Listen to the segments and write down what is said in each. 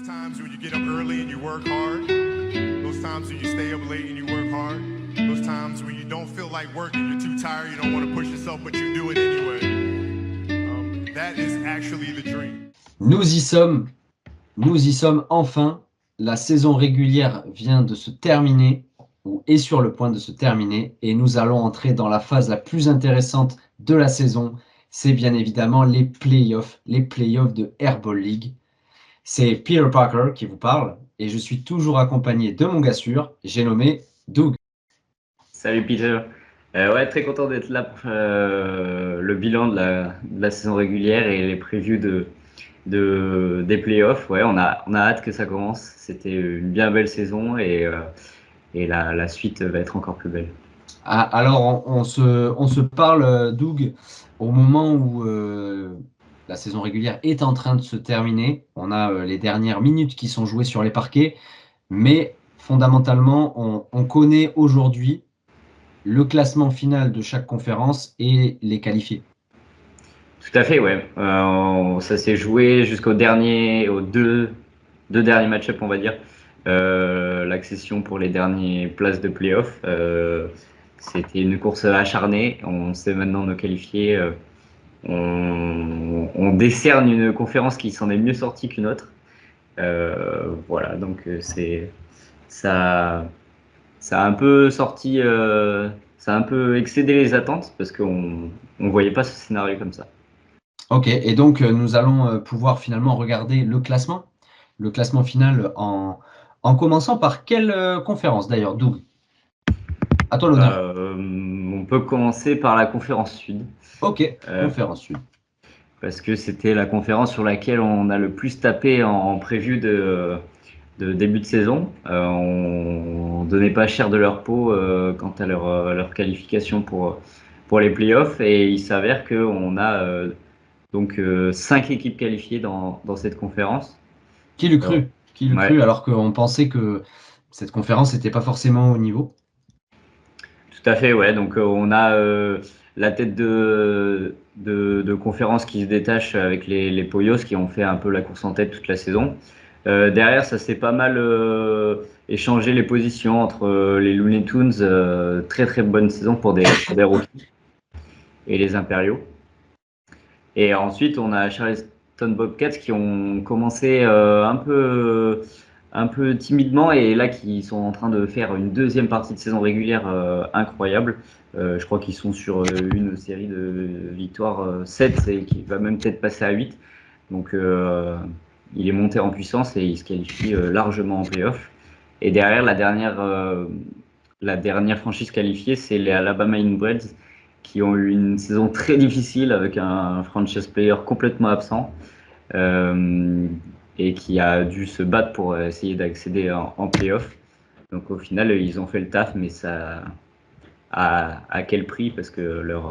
times when you get up early and you work hard, those times when you stay up late and you work hard, those times when you don't feel like working, you're too tired, you don't want to push yourself, but you do it anyway. That is actually the dream. Nous y sommes enfin. La saison régulière vient de se terminer, ou est sur le point de se terminer, et nous allons entrer dans la phase la plus intéressante de la saison. C'est bien évidemment les playoffs de Airball League. C'est Peter Parker qui vous parle, et je suis toujours accompagné de mon gars sûr, j'ai nommé Doug. Salut Peter. Ouais, très content d'être là pour le bilan de la saison régulière et les previews des playoffs. Ouais, on a hâte que ça commence. C'était une bien belle saison et la suite va être encore plus belle. Ah, alors, on se parle, Doug, au moment où la saison régulière est en train de se terminer. On a les dernières minutes qui sont jouées sur les parquets, mais fondamentalement, on connaît aujourd'hui le classement final de chaque conférence et les qualifiés. Tout à fait, ouais. Ça s'est joué aux deux derniers match-ups, on va dire. L'accession pour les dernières places de play-off. C'était une course acharnée. On sait maintenant nos qualifiés. On décerne une conférence qui s'en est mieux sortie qu'une autre. Voilà, donc ça a un peu sorti, ça a un peu excédé les attentes parce qu'on ne voyait pas ce scénario comme ça. Ok, et donc nous allons pouvoir finalement regarder le classement final en commençant par quelle conférence d'ailleurs, Doug? À toi l'honneur. On peut commencer par la conférence Sud. Ok, conférence Sud. Parce que c'était la conférence sur laquelle on a le plus tapé en prévue de début de saison. On donnait pas cher de leur peau quant à leur qualification pour les playoffs et il s'avère qu'on a donc 5 équipes qualifiées dans cette conférence. Qui l'eût cru? Qui l'eût cru alors qu'on pensait que cette conférence n'était pas forcément au niveau? Tout à fait, ouais. Donc on a la tête de conférence qui se détache avec les Poyos qui ont fait un peu la course en tête toute la saison. Derrière, ça s'est pas mal échangé les positions entre les Looney Tunes, très très bonne saison pour des rookies, et les Impériaux. Et ensuite, on a Charleston Bobcats qui ont commencé un peu timidement et là qui sont en train de faire une deuxième partie de saison régulière incroyable. Je crois qu'ils sont sur une série de victoires 7 et qui va même peut-être passer à 8. Donc il est monté en puissance et il se qualifie largement en playoff. Et derrière, la dernière franchise qualifiée, c'est les Alabama Inbreds qui ont eu une saison très difficile avec un franchise player complètement absent et qui a dû se battre pour essayer d'accéder en playoff. Donc au final, ils ont fait le taf, mais ça à quel prix? Parce que leur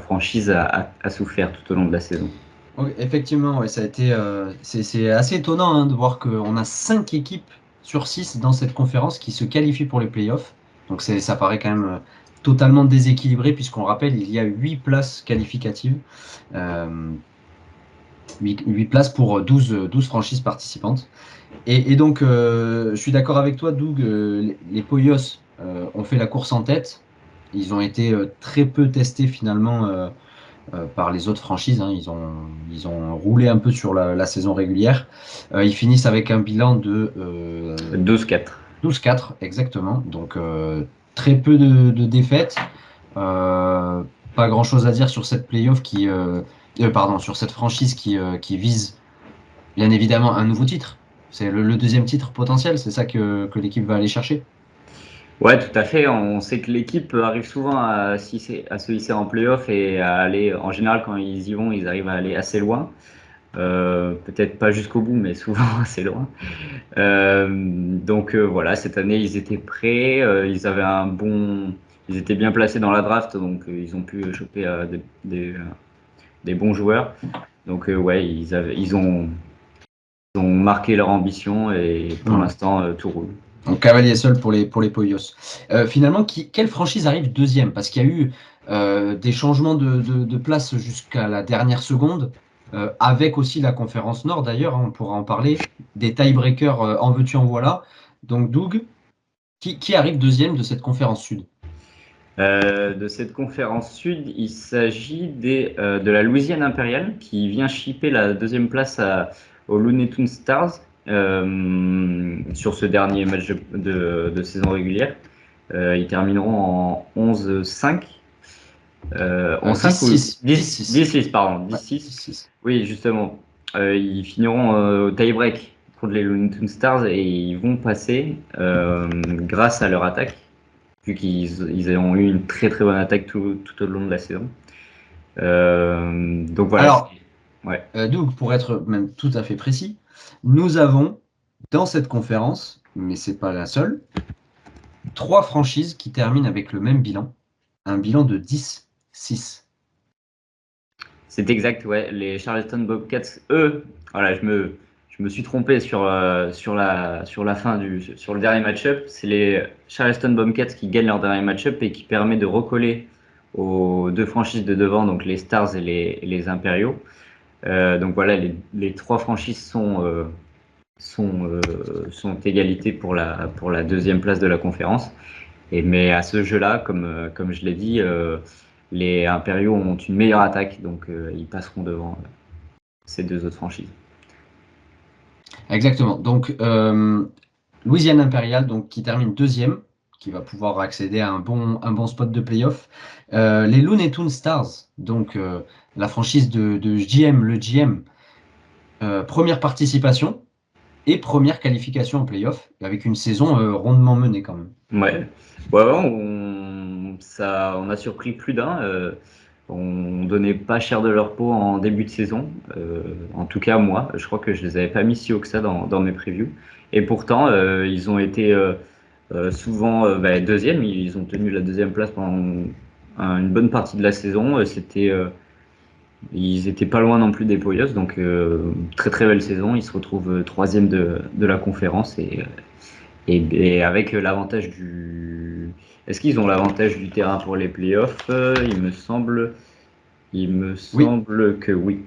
franchise a souffert tout au long de la saison. Oui, effectivement, ouais, ça a été, c'est assez étonnant de voir qu'on a 5 équipes sur 6 dans cette conférence qui se qualifient pour les playoffs. Donc ça paraît quand même totalement déséquilibré puisqu'on rappelle, il y a 8 places qualificatives. 8 places pour 12 franchises participantes. Et donc, je suis d'accord avec toi, Doug, les Poyos ont fait la course en tête. Ils ont été très peu testés finalement par les autres franchises. Ils ont roulé un peu sur la saison régulière. Ils finissent avec un bilan de 12-4. 12-4, exactement. Donc, très peu de défaites. Pas grand-chose à dire sur cette playoff sur cette franchise qui vise bien évidemment un nouveau titre. C'est le deuxième titre potentiel, c'est ça que l'équipe va aller chercher. Ouais, tout à fait. On sait que l'équipe arrive souvent à se hisser en playoff et à aller, en général, quand ils y vont, ils arrivent à aller assez loin. Peut-être pas jusqu'au bout, mais souvent assez loin. Donc voilà, cette année, ils étaient prêts. Ils avaient ils étaient bien placés dans la draft, donc ils ont pu choper des bons joueurs. Donc ouais, ils ont marqué leur ambition et pour l'instant, tout roule. Donc cavalier seul pour les Poyos. Finalement, quelle franchise arrive deuxième? Parce qu'il y a eu des changements de place jusqu'à la dernière seconde. avec aussi la conférence Nord d'ailleurs, hein, on pourra en parler, des tie-breakers en veux-tu en voilà. Donc Doug, qui arrive deuxième de cette conférence Sud? De cette conférence sud, il s'agit de la Louisiane Impériale qui vient shipper la deuxième place aux Looney Tunes Stars sur ce dernier match de saison régulière. Ils termineront en 11-5. 11-5 ou 10-6. 10-6, pardon. Ouais, 10-6. 10-6. Oui, justement. Ils finiront au tie-break contre les Looney Tunes Stars et ils vont passer grâce à leur attaque, vu qu'ils ont eu une très très bonne attaque tout au long de la saison. Donc voilà. Alors, Ouais. Doug, pour être même tout à fait précis, nous avons dans cette conférence, mais c'est pas la seule, 3 franchises qui terminent avec le même bilan, un bilan de 10-6. C'est exact, ouais. Les Charleston Bobcats, eux, voilà, je me suis trompé sur la fin sur le dernier match-up. C'est les Charleston Bobcats qui gagnent leur dernier match-up et qui permet de recoller aux deux franchises de devant, donc les Stars et les Impériaux. Donc voilà, les trois franchises sont égalité pour la deuxième place de la conférence. Mais à ce jeu-là, comme je l'ai dit, les Impériaux ont une meilleure attaque, donc ils passeront devant ces deux autres franchises. Exactement. Donc, Louisiane Impériale, donc, qui termine deuxième, qui va pouvoir accéder à un bon spot de playoff. Les Looney Tunes Stars, donc la franchise de GM, le GM, première participation et première qualification en playoff, avec une saison rondement menée quand même. Ouais, on a surpris plus d'un. On donnait pas cher de leur peau en début de saison. En tout cas, moi, je crois que je les avais pas mis si haut que ça dans mes previews. Et pourtant, ils ont été souvent deuxième. Ils ont tenu la deuxième place pendant une bonne partie de la saison. Ils étaient pas loin non plus des Poyos, donc très très belle saison. Ils se retrouvent troisième de la conférence et avec l'avantage du. Est-ce qu'ils ont l'avantage du terrain pour les playoffs? Il me Oui, semble que oui.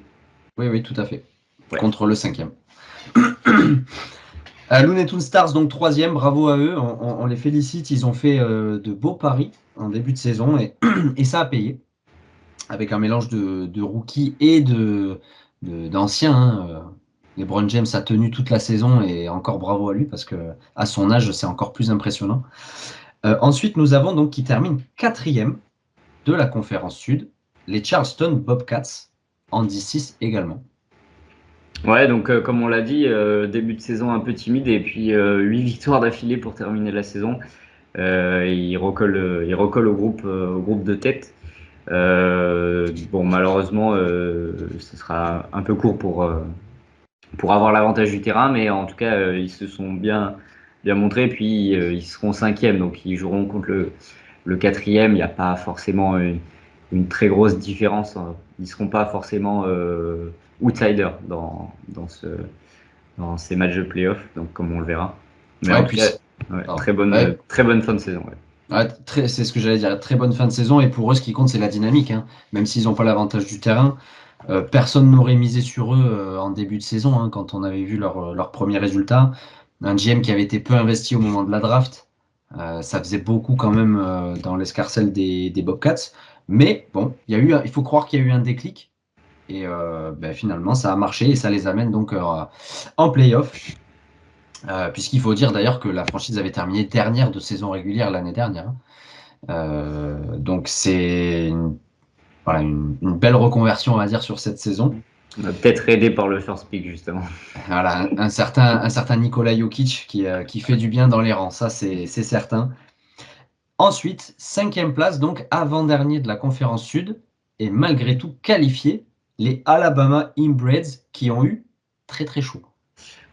oui, oui, tout à fait. Ouais. Contre le cinquième. Looney Tunes Stars, donc troisième, bravo à eux, on les félicite, ils ont fait de beaux paris en début de saison et ça a payé, avec un mélange de rookies et d'anciens. Hein. LeBron James a tenu toute la saison et encore bravo à lui parce que à son âge, c'est encore plus impressionnant. Ensuite, nous avons donc qui termine quatrième de la conférence Sud, les Charleston Bobcats en 10-6 également. Ouais, donc comme on l'a dit, début de saison un peu timide et puis 8 victoires d'affilée pour terminer la saison. Il recolle au groupe de tête. Bon, malheureusement, ce sera un peu court pour avoir l'avantage du terrain, mais en tout cas, ils se sont bien montrés. Puis ils seront cinquième, donc ils joueront contre le quatrième. Il n'y a pas forcément une très grosse différence. Ils ne seront pas forcément outsiders dans ces matchs de playoff, donc comme on le verra. Mais Ouais, en tout cas, ouais, très bonne fin de saison. Ouais. Ouais, c'est ce que j'allais dire, très bonne fin de saison et pour eux ce qui compte c'est la dynamique, hein. Même s'ils n'ont pas l'avantage du terrain, personne n'aurait misé sur eux en début de saison, hein, quand on avait vu leurs premiers résultats. Un GM qui avait été peu investi au moment de la draft, ça faisait beaucoup quand même dans l'escarcelle des Bobcats. Mais bon, il faut croire qu'il y a eu un déclic et finalement ça a marché et ça les amène donc en playoff. Puisqu'il faut dire d'ailleurs que la franchise avait terminé dernière de saison régulière l'année dernière. Hein. Donc c'est une belle reconversion, on va dire, sur cette saison. Peut-être aidé par le first pick, justement. Voilà, un certain Nikola Jokic qui fait du bien dans les rangs, ça c'est certain. Ensuite, cinquième place, donc avant-dernier de la conférence Sud, et malgré tout qualifié, les Alabama Inbreds qui ont eu très très chaud.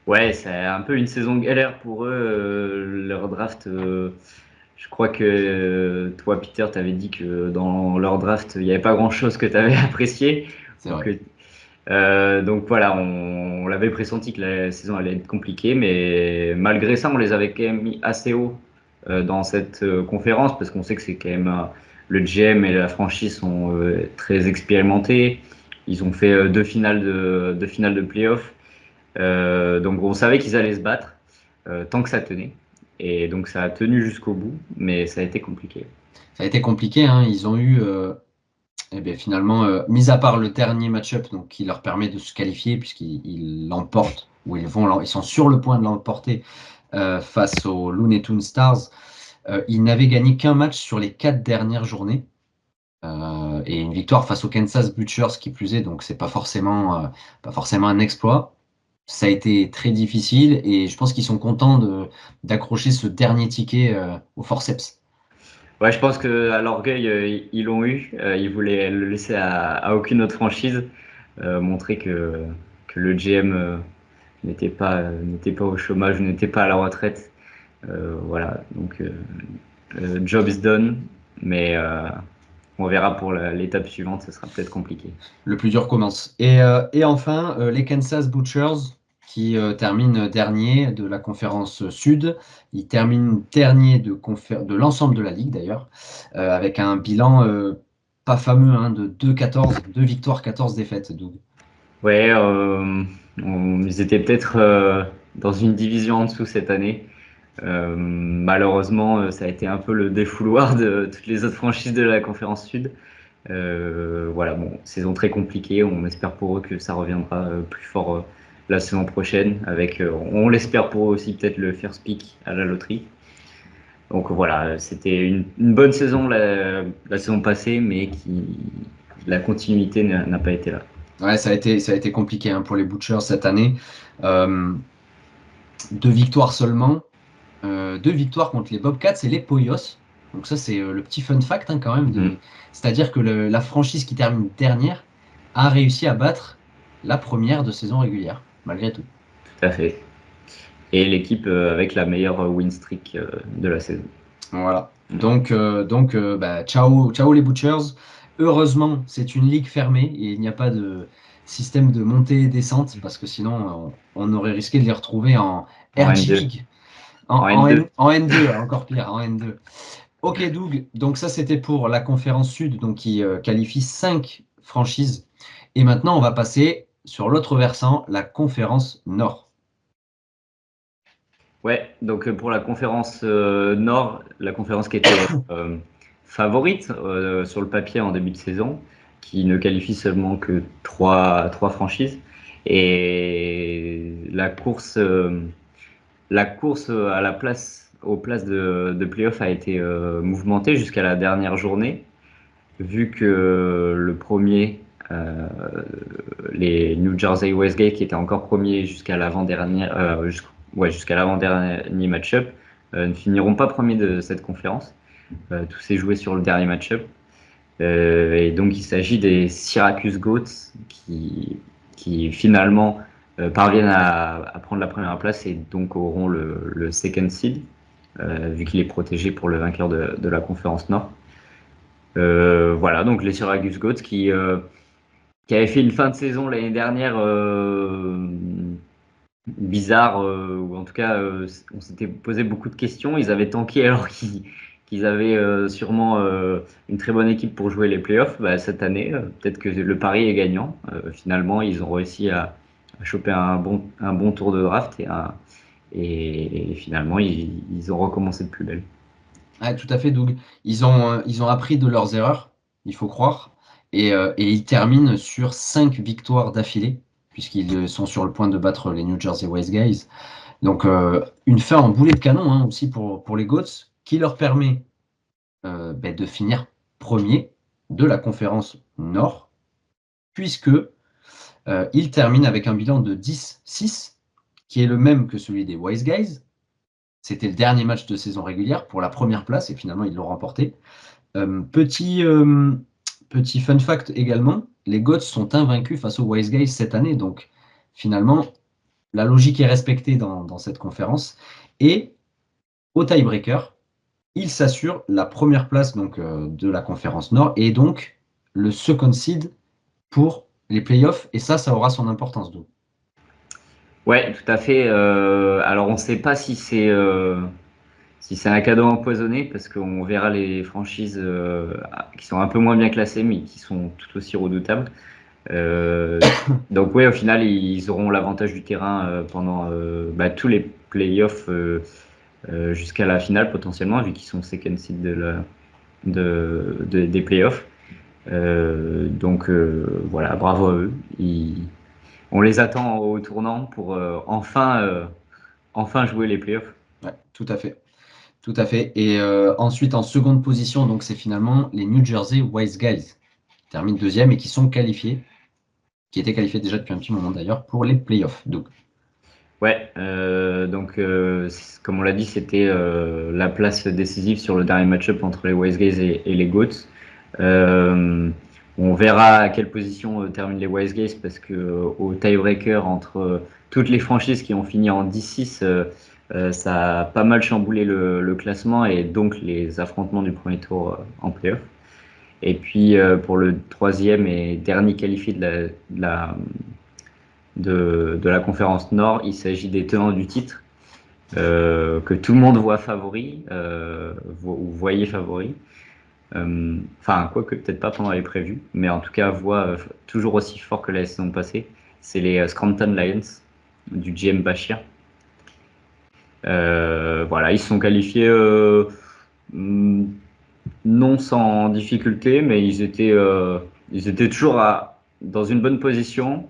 Ouais, c'est un peu une saison galère pour eux. Leur draft, je crois que toi, Peter, t'avais dit que dans leur draft, il n'y avait pas grand-chose que tu avais apprécié. C'est Donc, vrai. donc voilà, on l'avait pressenti que la saison allait être compliquée, mais malgré ça, on les avait quand même mis assez haut dans cette conférence parce qu'on sait que c'est quand même le GM et la franchise sont très expérimentés. Ils ont fait deux finales de playoff. Donc on savait qu'ils allaient se battre tant que ça tenait. Et donc ça a tenu jusqu'au bout, mais ça a été compliqué. Ça a été compliqué, hein. Ils ont eu, eh bien, finalement, mis à part le dernier match-up donc, qui leur permet de se qualifier, puisqu'ils l'emportent, ou ils sont sur le point de l'emporter face aux Looney Tunes Stars. Ils n'avaient gagné qu'un match sur les 4 dernières journées. Et une victoire face aux Kansas Butchers qui plus est, donc c'est pas forcément un exploit. Ça a été très difficile et je pense qu'ils sont contents d'accrocher ce dernier ticket au forceps. Ouais, je pense que à l'orgueil, ils l'ont eu. Ils voulaient le laisser à aucune autre franchise, montrer que le GM n'était pas au chômage, n'était pas à la retraite. Voilà, donc job is done, mais on verra pour l'étape suivante, ce sera peut-être compliqué. Le plus dur commence. Et enfin, les Kansas Butchers qui terminent dernier de la conférence Sud. Ils terminent dernier de l'ensemble de la ligue d'ailleurs, avec un bilan pas fameux hein, de 2-14, 2 victoires, 14 défaites. Doug. Ouais, ils étaient peut-être dans une division en dessous cette année. Malheureusement, ça a été un peu le défouloir de toutes les autres franchises de la conférence Sud. Voilà, bon, saison très compliquée. On espère pour eux que ça reviendra plus fort la saison prochaine. Avec, on l'espère pour eux aussi peut-être le first pick à la loterie. Donc voilà, c'était une bonne saison la saison passée, mais la continuité n'a pas été là. Ouais, ça a été compliqué hein, pour les Butchers cette année. 2 victoires seulement. 2 victoires contre les Bobcats et les Poyos. Donc ça, c'est le petit fun fact hein, quand même. C'est-à-dire que la franchise qui termine dernière a réussi à battre la première de saison régulière, malgré tout. Tout à fait. Et l'équipe avec la meilleure win streak de la saison. Voilà. Donc, bah, ciao, ciao les Butchers. Heureusement, c'est une ligue fermée et il n'y a pas de système de montée et descente parce que sinon, on aurait risqué de les retrouver en En RG N2. League. En N2. En N2, encore pire, en N2. Ok, Doug, donc ça c'était pour la conférence Sud donc qui qualifie 5 franchises. Et maintenant, on va passer sur l'autre versant, la conférence Nord. Ouais, donc pour la conférence Nord, la conférence qui était favorite sur le papier en début de saison, qui ne qualifie seulement que trois franchises. Et la course à la place, aux places de playoff a été mouvementée jusqu'à la dernière journée, vu que le premier, les New Jersey Westgate, qui étaient encore premiers jusqu'à l'avant-dernière, jusqu'à l'avant-dernier match-up, ne finiront pas premiers de cette conférence. Tout s'est joué sur le dernier match-up. Et donc, il s'agit des Syracuse Goats qui finalement parviennent à prendre la première place et donc auront le second seed, vu qu'il est protégé pour le vainqueur de la conférence Nord. Voilà, donc les Syracuse Goats qui avaient fait une fin de saison l'année dernière bizarre, ou en tout cas, on s'était posé beaucoup de questions. Ils avaient tanké alors qu'ils avaient sûrement une très bonne équipe pour jouer les playoffs. Bah, cette année, peut-être que le pari est gagnant. Finalement, ils ont réussi à choper un bon tour de draft et finalement, ils ont recommencé de plus belle. Ouais, tout à fait, Doug. Ils ont appris de leurs erreurs, il faut croire, et ils terminent sur 5 victoires d'affilée, puisqu'ils sont sur le point de battre les New Jersey West Guys. Donc, une fin en boulet de canon hein, aussi pour les Goats, qui leur permet de finir premier de la conférence Nord, puisque ils terminent avec un bilan de 10-6, qui est le même que celui des Wise Guys. C'était le dernier match de saison régulière pour la première place et finalement ils l'ont remporté. Petit fun fact également, les Goats sont invaincus face aux Wise Guys cette année, donc finalement la logique est respectée dans cette conférence. Et au tiebreaker, ils s'assurent la première place donc, de la conférence Nord et donc le second seed pour les playoffs. Et ça aura son importance. Donc. Ouais, tout à fait. Alors, on ne sait pas si c'est un cadeau empoisonné, parce qu'on verra les franchises qui sont un peu moins bien classées, mais qui sont tout aussi redoutables. Euh, donc ouais, au final, ils auront l'avantage du terrain pendant tous les playoffs jusqu'à la finale potentiellement, vu qu'ils sont second seed des playoffs. Voilà, bravo à eux. On les attend au tournant pour enfin jouer les playoffs. Ouais, tout à fait. Tout à fait. Et ensuite, en seconde position, donc c'est finalement les New Jersey Wise Guys qui terminent deuxième et qui sont qualifiés, qui étaient qualifiés déjà depuis un petit moment d'ailleurs, pour les playoffs. Donc, Ouais, comme on l'a dit, c'était la place décisive sur le dernier match-up entre les Wise Guys et les Goats. Euh, on verra à quelle position terminent les Wise Guys parce que au tiebreaker entre toutes les franchises qui ont fini en 10-6, ça a pas mal chamboulé le classement et donc les affrontements du premier tour en playoff. Et puis pour le troisième et dernier qualifié de la conférence Nord, il s'agit des tenants du titre que tout le monde voit favori, ou voyait favori. Enfin, quoique peut-être pas pendant les prévus, mais en tout cas voit toujours aussi fort que la saison passée. C'est les Scranton Lions du GM Bashir. Voilà, ils se sont qualifiés non sans difficulté, mais ils étaient toujours dans une bonne position.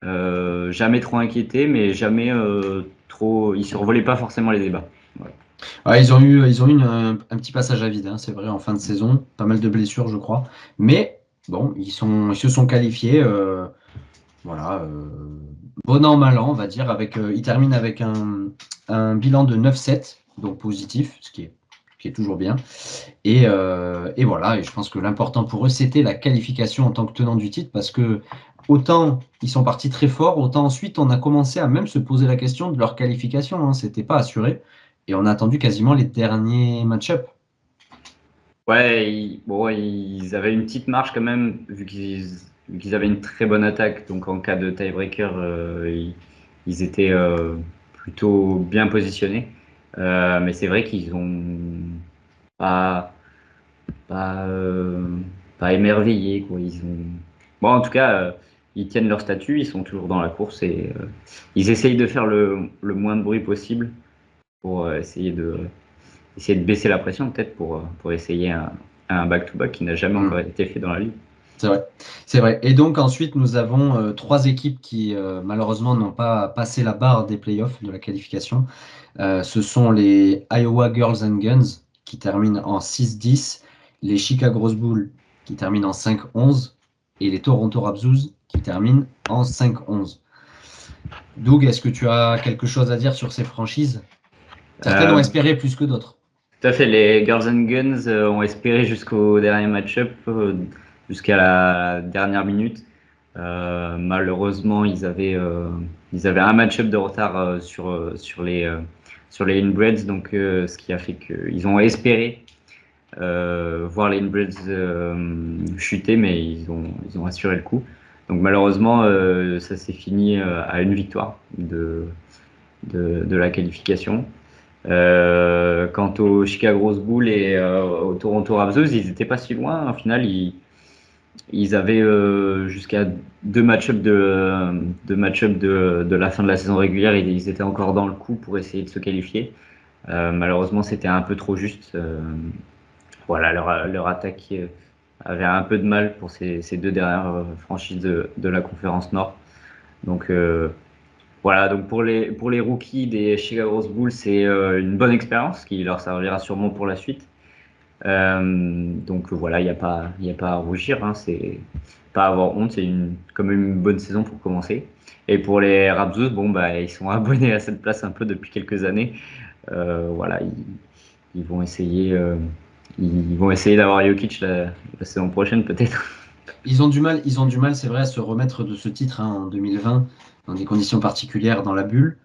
Jamais trop inquiétés, mais jamais trop. Ils survolaient pas forcément les débats. Voilà. ils ont eu un petit passage à vide, hein, c'est vrai, en fin de saison. Pas mal de blessures, je crois. Mais bon, ils se sont qualifiés. Voilà, bon an, mal an, on va dire. Ils terminent avec un bilan de 9-7, donc positif, ce qui est toujours bien. Et voilà, et je pense que l'important pour eux, c'était la qualification en tant que tenant du titre, parce que autant ils sont partis très fort, autant ensuite on a commencé à même se poser la question de leur qualification. Hein, c'était pas assuré, et on a attendu quasiment les derniers match-up. Ouais, ils avaient une petite marge quand même, vu qu'ils avaient une très bonne attaque. Donc en cas de tiebreaker, ils étaient plutôt bien positionnés. Mais c'est vrai qu'ils ont pas, pas, euh, pas émerveillé, quoi. Bon, en tout cas, ils tiennent leur statut, ils sont toujours dans la course et ils essayent de faire le moins de bruit possible pour essayer de baisser la pression, peut-être pour essayer un back-to-back qui n'a jamais encore été fait dans la ligue. C'est vrai, c'est vrai. Et donc ensuite, nous avons trois équipes qui malheureusement n'ont pas passé la barre des playoffs de la qualification. Ce sont les Iowa Girls and Guns qui terminent en 6-10, les Chicago Bulls qui terminent en 5-11 et les Toronto Raptors qui terminent en 5-11. Doug, est-ce que tu as quelque chose à dire sur ces franchises? Certaines ont espéré plus que d'autres. Tout à fait, les Girls and Guns ont espéré jusqu'au dernier match-up, jusqu'à la dernière minute. Malheureusement, ils avaient un match-up de retard sur les Inbreds, donc ce qui a fait qu'ils ont espéré voir les Inbreds chuter, mais ils ont assuré le coup. Donc malheureusement, ça s'est fini à une victoire de la qualification. Quant aux Chicago Bulls et aux Toronto Raptors, ils n'étaient pas si loin. Au final, ils avaient jusqu'à deux match-up de la fin de la saison régulière. Ils étaient encore dans le coup pour essayer de se qualifier. Malheureusement, c'était un peu trop juste. Voilà, leur attaque avait un peu de mal pour ces deux dernières franchises de la conférence Nord. Donc voilà, donc pour les rookies des Chicago Bulls, c'est une bonne expérience qui leur servira sûrement pour la suite. Donc voilà, il n'y a pas à rougir, hein, c'est pas à avoir honte, c'est quand même une bonne saison pour commencer. Et pour les Raptors, bon bah ils sont abonnés à cette place un peu depuis quelques années. Voilà, ils vont essayer, d'avoir Jokic la saison prochaine peut-être. Ils ont du mal, c'est vrai, à se remettre de ce titre en 2020 dans des conditions particulières dans la bulle.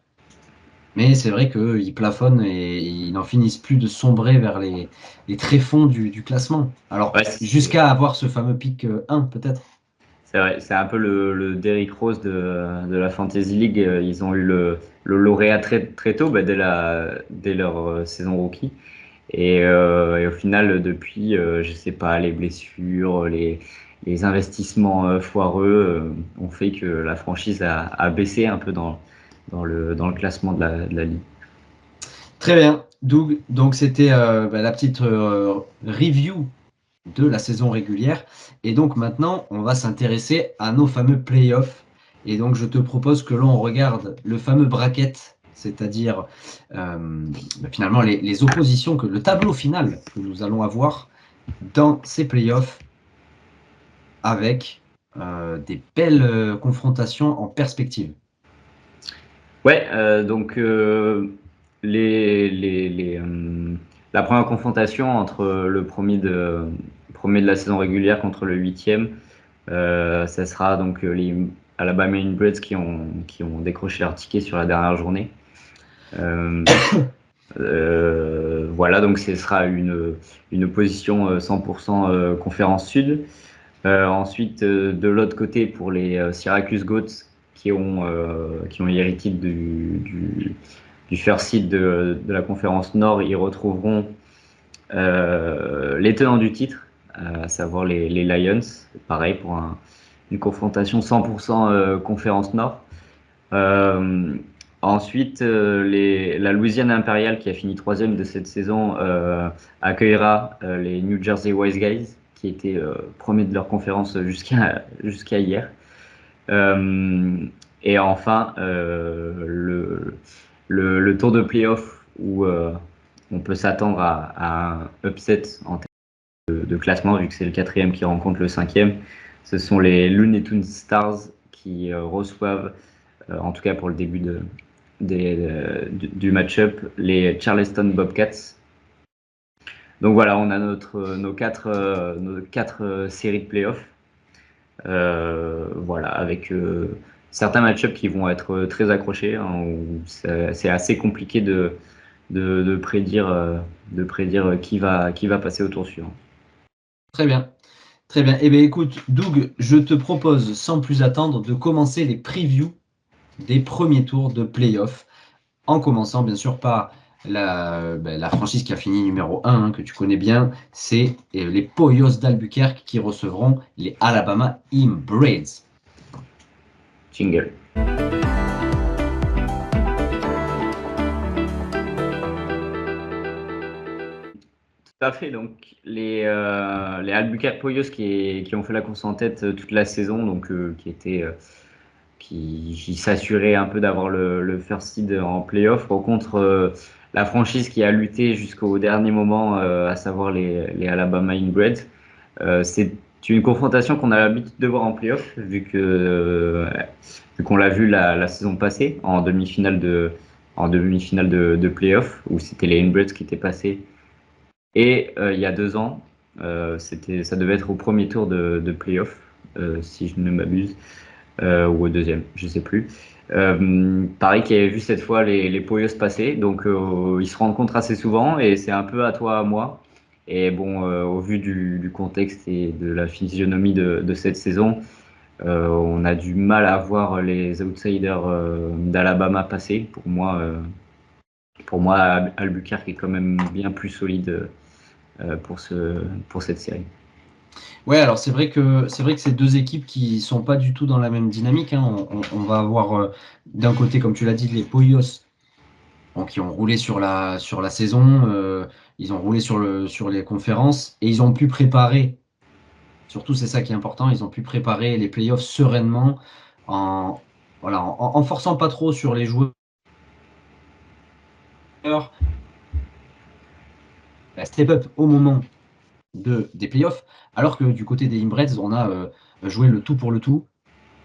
Mais c'est vrai qu'ils plafonnent et ils n'en finissent plus de sombrer vers les tréfonds du classement. Alors, Ouais, jusqu'à avoir ce fameux pic 1, peut-être. c'est vrai, c'est un peu le Derrick Rose de la Fantasy League. Ils ont eu le lauréat très, très tôt, dès leur saison rookie. Et au final, depuis, je sais pas, les blessures, les investissements foireux ont fait que la franchise a baissé un peu dans le classement de la ligue. Très bien, Doug. Donc, c'était la petite review de la saison régulière. Et donc, maintenant, on va s'intéresser à nos fameux playoffs. Et donc, je te propose que l'on regarde le fameux bracket, c'est-à-dire finalement les oppositions, le tableau final que nous allons avoir dans ces playoffs avec des belles confrontations en perspective. Ouais, donc la première confrontation entre le premier de la saison régulière contre le huitième, ça sera donc les Alabama Inbreds qui ont décroché leur ticket sur la dernière journée. Voilà, donc ce sera une opposition 100% conférence sud. Ensuite, de l'autre côté, pour les Syracuse Goats qui ont hérité du first seed de la conférence Nord, ils retrouveront les tenants du titre, à savoir les Lions. Pareil pour une confrontation 100% conférence Nord. Ensuite, la Louisiane Impériale, qui a fini troisième de cette saison, accueillera les New Jersey Wise Guys, qui étaient premiers de leur conférence jusqu'à hier. Et enfin, le tour de playoff où on peut s'attendre à un upset en termes de classement, vu que c'est le quatrième qui rencontre le cinquième. Ce sont les Looney Tunes Stars qui reçoivent, en tout cas pour le début du match-up, les Charleston Bobcats. Donc voilà, on a nos quatre séries de playoffs. Voilà, avec certains match-ups qui vont être très accrochés, hein, où c'est assez compliqué de prédire qui va passer au tour suivant. Très bien. Très bien. Eh bien, écoute, Doug, je te propose, sans plus attendre, de commencer les previews des premiers tours de playoff, en commençant bien sûr par la franchise qui a fini numéro 1, que tu connais bien, c'est les Pollos d'Albuquerque qui recevront les Alabama Inbreds. Jingle. Tout à fait, donc les Albuquerque Pollos qui ont fait la course en tête toute la saison, donc qui s'assuraient un peu d'avoir le first seed en playoff, contre la franchise qui a lutté jusqu'au dernier moment, à savoir les Alabama Inbreds. C'est une confrontation qu'on a l'habitude de voir en playoff, vu qu'on l'a vu la saison passée en demi-finale de playoff, où c'était les Inbreds qui étaient passés. Et il y a 2 ans, ça devait être au premier tour de playoff, si je ne m'abuse, ou au deuxième, je ne sais plus. Pareil qu'il y avait vu cette fois les Pollos passer, donc ils se rencontrent assez souvent et c'est un peu à toi, à moi. Et bon, au vu du contexte et de la physionomie de cette saison, on a du mal à voir les outsiders d'Alabama passer. Pour moi, Albuquerque est quand même bien plus solide pour cette série. Ouais, alors c'est vrai que c'est deux équipes qui sont pas du tout dans la même dynamique, hein. On va avoir d'un côté, comme tu l'as dit, les Pollos qui ont roulé sur la saison, ils ont roulé sur les conférences et ils ont pu préparer. Surtout, c'est ça qui est important. Ils ont pu préparer les playoffs sereinement en forçant pas trop sur les joueurs. Step up au moment des playoffs, alors que du côté des Inbreds, on a joué le tout pour le tout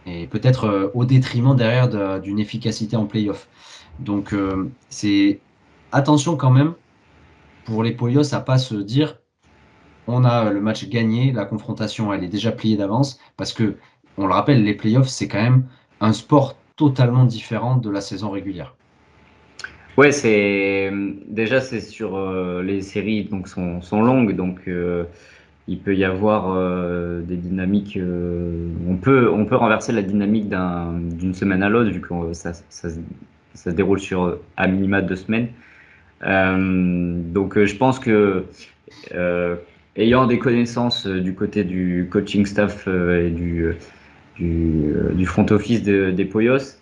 et peut-être au détriment derrière d'une efficacité en playoff. Donc, c'est attention quand même pour les Pollos à pas se dire on a le match gagné, la confrontation elle est déjà pliée d'avance parce que on le rappelle, les playoffs c'est quand même un sport totalement différent de la saison régulière. Ouais, c'est sur les séries donc sont longues, donc il peut y avoir des dynamiques. On peut renverser la dynamique d'une semaine à l'autre vu que ça se déroule sur à minima 2 semaines. Donc je pense que ayant des connaissances du côté du coaching staff et du front office des Poyos,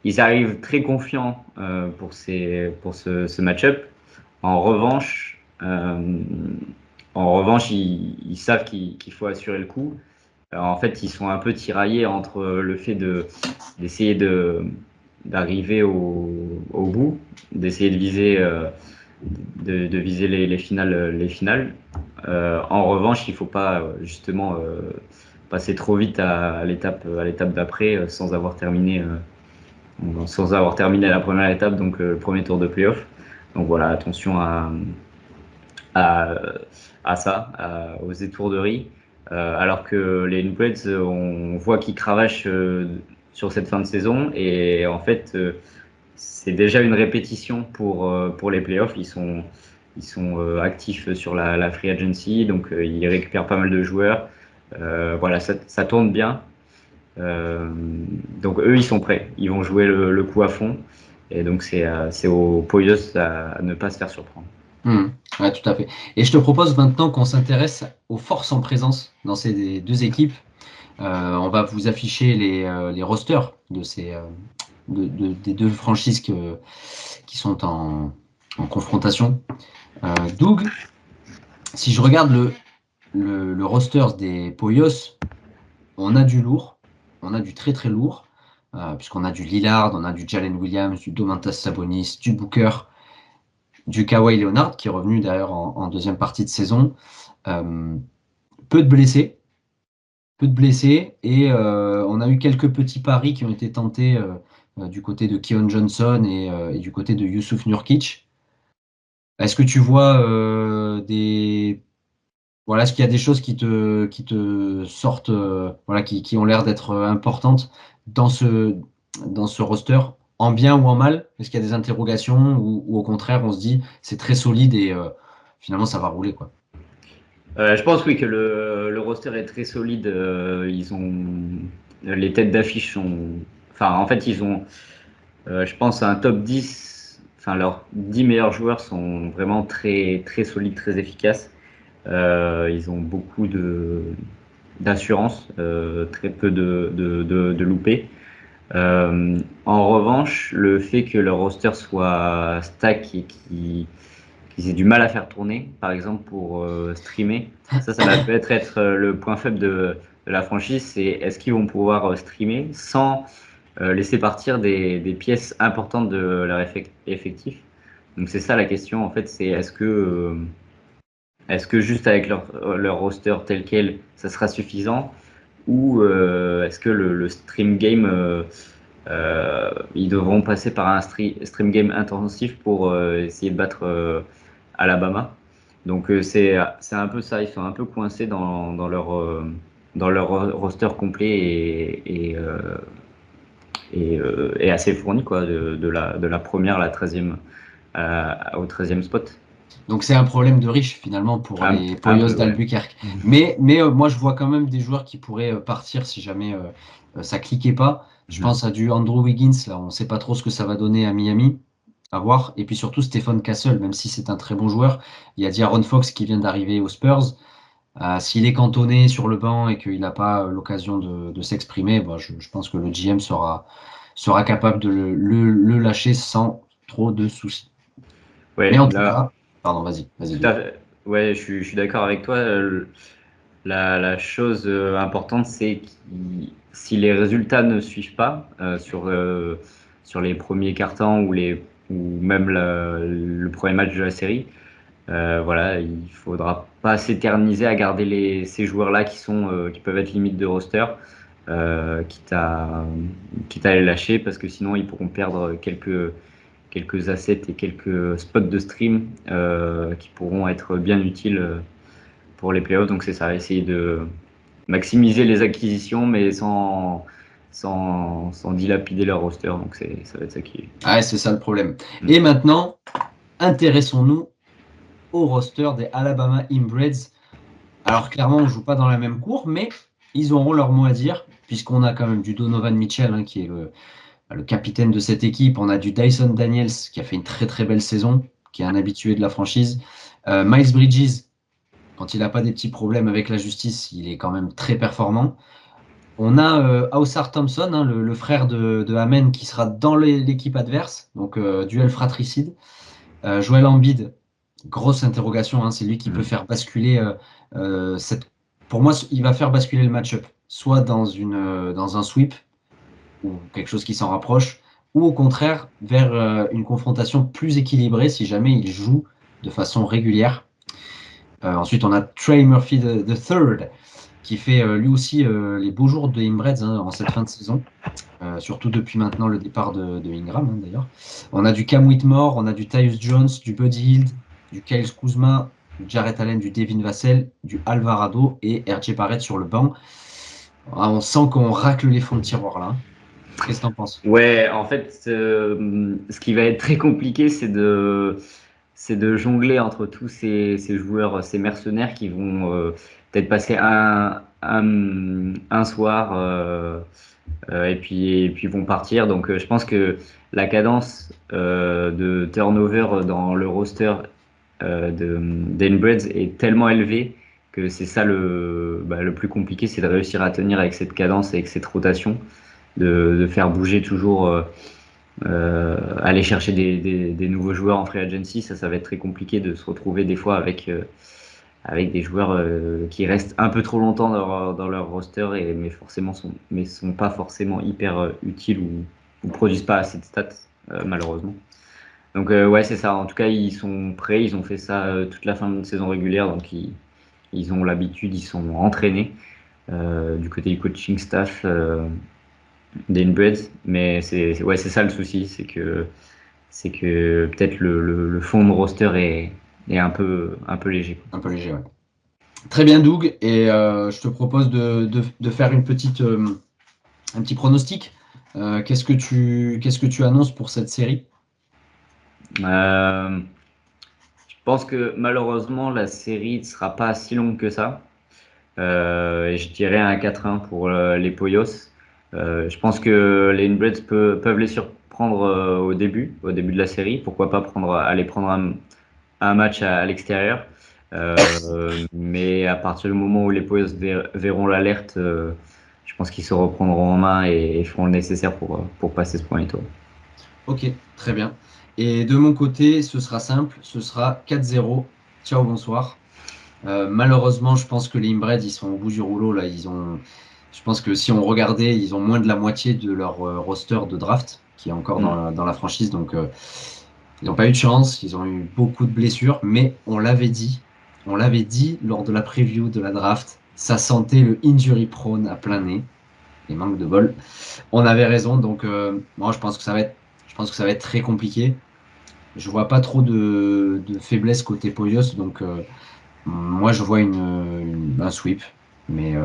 ils arrivent très confiants pour ce match-up. En revanche, ils savent qu'il faut assurer le coup. Alors, en fait, ils sont un peu tiraillés entre le fait d'essayer d'arriver au bout, d'essayer de viser, de viser les finales. En revanche, il ne faut pas justement passer trop vite à l'étape d'après sans avoir terminé la première étape, donc le premier tour de playoff. Donc voilà, attention à ça, aux étourderies. Alors que les New Bloods, on voit qu'ils cravachent sur cette fin de saison et en fait, c'est déjà une répétition pour les playoffs. Ils sont actifs sur la free agency, donc ils récupèrent pas mal de joueurs. Voilà, ça tourne bien. Donc eux, ils sont prêts. Ils vont jouer le coup à fond. Et donc c'est aux Poyos à ne pas se faire surprendre. Ouais, tout à fait. Et je te propose maintenant qu'on s'intéresse aux forces en présence dans ces deux équipes. On va vous afficher les rosters des deux franchises qui sont en confrontation. Doug, si je regarde le roster des Poyos, on a du lourd, on a du très très lourd, puisqu'on a du Lillard, on a du Jalen Williams, du Domantas Sabonis, du Booker, du Kawhi Leonard, qui est revenu d'ailleurs en deuxième partie de saison. Peu de blessés, et on a eu quelques petits paris qui ont été tentés du côté de Keon Johnson et du côté de Yusuf Nurkic. Est-ce que tu vois voilà, est-ce qu'il y a des choses qui te sortent, voilà, qui ont l'air d'être importantes dans ce roster, en bien ou en mal? Est-ce qu'il y a des interrogations ou au contraire, on se dit c'est très solide et finalement ça va rouler, quoi? Je pense oui que le roster est très solide. Ils ont les têtes d'affiche sont. Enfin, en fait, ils ont, je pense, un top 10. Enfin, leurs 10 meilleurs joueurs sont vraiment très très solides, très efficaces. Ils ont beaucoup d'assurance, très peu de loupés. En revanche, le fait que leur roster soit stack et qu'ils aient du mal à faire tourner, par exemple pour streamer, ça va peut-être être le point faible de la franchise, c'est est-ce qu'ils vont pouvoir streamer sans laisser partir des pièces importantes de leur effectif. Donc c'est ça la question en fait, c'est est-ce que juste avec leur roster tel quel, ça sera suffisant ou est-ce que le stream game, ils devront passer par un stream game intensif pour essayer de battre Alabama. Donc c'est un peu ça, ils sont un peu coincés dans leur roster complet et assez fourni quoi, de la première à la 13e, au 13e spot. Donc c'est un problème de riche finalement pour les Poyos d'Albuquerque. Ouais. Mais moi je vois quand même des joueurs qui pourraient partir si jamais ça cliquait pas. Je pense à du Andrew Wiggins, là on ne sait pas trop ce que ça va donner à Miami, à voir. Et puis surtout Stephen Castle, même si c'est un très bon joueur. Il y a De'Aaron Fox qui vient d'arriver aux Spurs. S'il est cantonné sur le banc et qu'il n'a pas l'occasion de s'exprimer, je pense que le GM sera capable de le lâcher sans trop de soucis. Ouais, Mais en tout cas, pardon, vas-y. Ouais, je suis d'accord avec toi. La chose importante, c'est que si les résultats ne suivent pas sur les premiers cartons ou même le premier match de la série, voilà, il faudra pas s'éterniser à garder ces joueurs-là qui peuvent être limite de roster, quitte à les lâcher parce que sinon ils pourront perdre quelques assets et quelques spots de stream qui pourront être bien utiles pour les playoffs. Donc c'est ça, essayer de maximiser les acquisitions mais sans dilapider leur roster. Donc ça va être ça qui est. Ah, c'est ça le problème. Et maintenant, intéressons-nous au roster des Alabama Inbreds. Alors clairement, on ne joue pas dans la même cour, mais ils auront leur mot à dire, puisqu'on a quand même du Donovan Mitchell, qui est le capitaine de cette équipe. On a du Dyson Daniels, qui a fait une très très belle saison, qui est un habitué de la franchise. Miles Bridges, quand il n'a pas des petits problèmes avec la justice, il est quand même très performant. On a Ausar Thompson, hein, le frère de Amen, qui sera dans l'équipe adverse, donc duel fratricide. Joel Embiid, grosse interrogation, hein, c'est lui qui peut faire basculer cette. Pour moi, il va faire basculer le match-up, soit dans un sweep ou quelque chose qui s'en rapproche, ou au contraire vers une confrontation plus équilibrée si jamais il joue de façon régulière. Ensuite, on a Trey Murphy the Third, qui fait lui aussi les beaux jours de Inbreds en cette fin de saison, surtout depuis maintenant le départ de Ingram, hein, d'ailleurs. On a du Cam Whitmore, on a du Tyus Jones, du Buddy Hield, du Kyle Kuzma, du Jarrett Allen, du Devin Vassell, du Alvarado et RJ Barrett sur le banc. Ah, on sent qu'on racle les fonds de tiroir là. Qu'est-ce que t'en penses? Ouais, en fait, ce qui va être très compliqué, c'est de jongler entre tous ces joueurs, ces mercenaires qui vont peut-être passer un soir et puis vont partir. Donc, je pense que la cadence de turnover dans le roster d'Inbreds est tellement élevée que c'est ça le plus compliqué, c'est de réussir à tenir avec cette cadence, avec cette rotation, de faire bouger toujours. Aller chercher des nouveaux joueurs en free agency, ça va être très compliqué de se retrouver des fois avec des joueurs qui restent un peu trop longtemps dans leur roster mais sont pas forcément hyper utiles ou produisent pas assez de stats malheureusement. Donc ouais, c'est ça. En tout cas, ils sont prêts, ils ont fait ça toute la fin de saison régulière, donc ils ont l'habitude, ils sont entraînés du côté du coaching staff. D'Inbreds, mais c'est ça le souci, c'est que peut-être le fond de roster est un peu léger. Un peu léger, ouais. Très bien, Doug, et je te propose de faire un petit pronostic. Qu'est-ce que tu annonces pour cette série? Je pense que malheureusement la série ne sera pas si longue que ça. Et je dirais un 4-1 pour les Poyos. Je pense que les Inbreds peuvent les surprendre au début de la série. Pourquoi pas aller prendre un match à l'extérieur. Mais à partir du moment où les Poyos verront l'alerte, je pense qu'ils se reprendront en main et feront le nécessaire pour passer ce premier tour. Ok, très bien. Et de mon côté, ce sera simple, ce sera 4-0. Ciao, bonsoir. Malheureusement, je pense que les Inbreds, ils sont au bout du rouleau là. Je pense que si on regardait, ils ont moins de la moitié de leur roster de draft qui est encore dans la franchise. Donc, ils n'ont pas eu de chance. Ils ont eu beaucoup de blessures. Mais on l'avait dit lors de la preview de la draft. Ça sentait le injury prone à plein nez. Et manque de bol. On avait raison. Donc, moi, je pense que ça va être très compliqué. Je vois pas trop de faiblesse côté Poyos. Donc, moi, je vois un sweep. Mais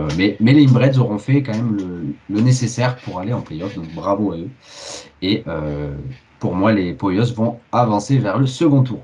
les Inbreds auront fait quand même le nécessaire pour aller en playoff, donc bravo à eux. Et pour moi, les Poyos vont avancer vers le second tour.